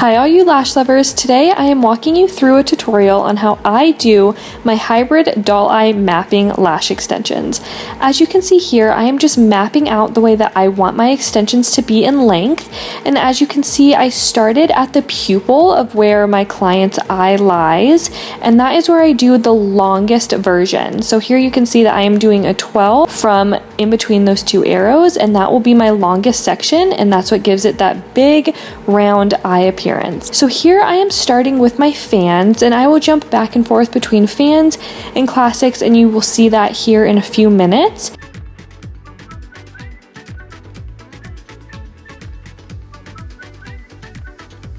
Hi all you lash lovers, today I am walking you through a tutorial on how I do my hybrid doll eye mapping lash extensions. As you can see here, I am just mapping out the way that I want my extensions to be in length, and as you can see I started at the pupil of where my client's eye lies, and that is where I do the longest version. So here you can see that I am doing a 12 from in between those two arrows, and that will be my longest section, and that's what gives it that big round eye appearance. So here I am starting with my fans, and I will jump back and forth between fans and classics, and you will see that here in a few minutes.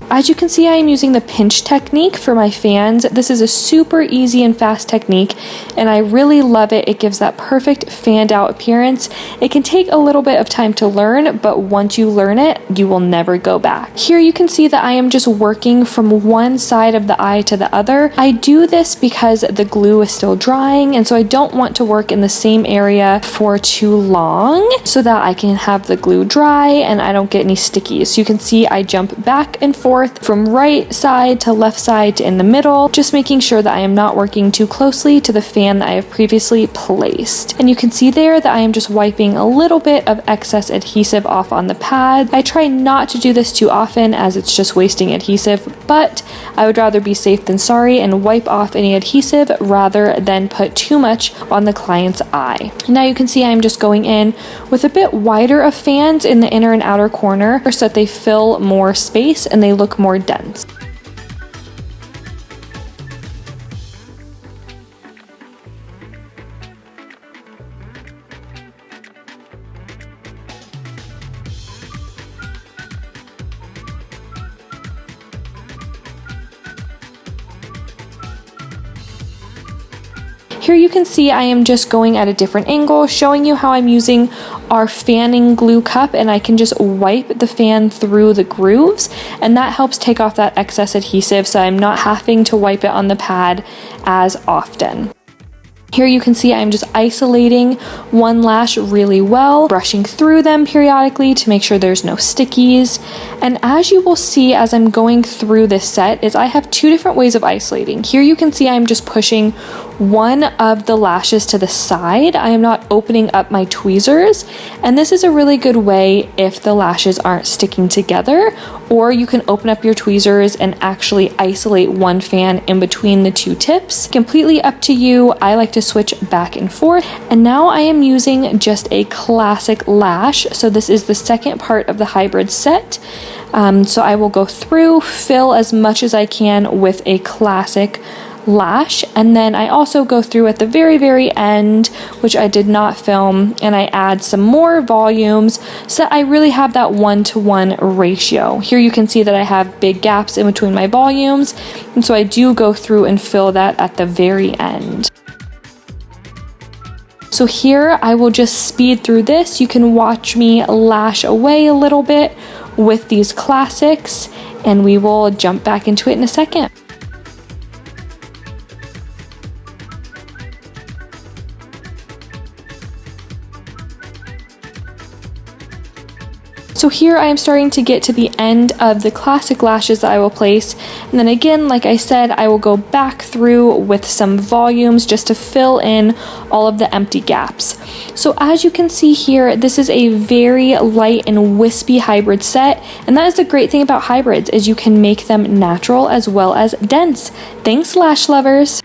As you can see, I am using the pinch technique for my fans. This is a super easy and fast technique, and I really love it. It gives that perfect fanned out appearance. It can take a little bit of time to learn, but once you learn it, you will never go back. Here you can see that I am just working from one side of the eye to the other. I do this because the glue is still drying, and so I don't want to work in the same area for too long so that I can have the glue dry and I don't get any stickies. So you can see I jump back and forth from right side to left side to in the middle, just making sure that I am not working too closely to the fan that I have previously placed. And you can see there that I am just wiping a little bit of excess adhesive off on the pad. I try not to do this too often as it's just wasting adhesive, but I would rather be safe than sorry and wipe off any adhesive rather than put too much on the client's eye. Now you can see I'm just going in with a bit wider of fans in the inner and outer corner so that they fill more space and they look more dense. Here you can see I am just going at a different angle, showing you how I'm using our fanning glue cup, and I can just wipe the fan through the grooves, and that helps take off that excess adhesive so I'm not having to wipe it on the pad as often. Here you can see I'm just isolating one lash really well, brushing through them periodically to make sure there's no stickies. And as you will see as I'm going through this set is I have two different ways of isolating. Here you can see I'm just pushing one of the lashes to the side. I am not opening up my tweezers, and this is a really good way if the lashes aren't sticking together, or you can open up your tweezers and actually isolate one fan in between the two tips. Completely up to you. I like to switch back and forth. And now I am using just a classic lash. So this is the second part of the hybrid set. So I will go through, fill as much as I can with a classic lash, and then I also go through at the very end, which I did not film, and I add some more volumes so that I really have that 1-to-1 ratio. Here you can see that I have big gaps in between my volumes, and so I do go through and fill that at the very end. So here I will just speed through this. You can watch me lash away a little bit with these classics, and we will jump back into it in a second. So here I am starting to get to the end of the classic lashes that I will place, and then again, like I said, I will go back through with some volumes just to fill in all of the empty gaps. So as you can see here, this is a very light and wispy hybrid set, and that is the great thing about hybrids is you can make them natural as well as dense. Thanks, lash lovers!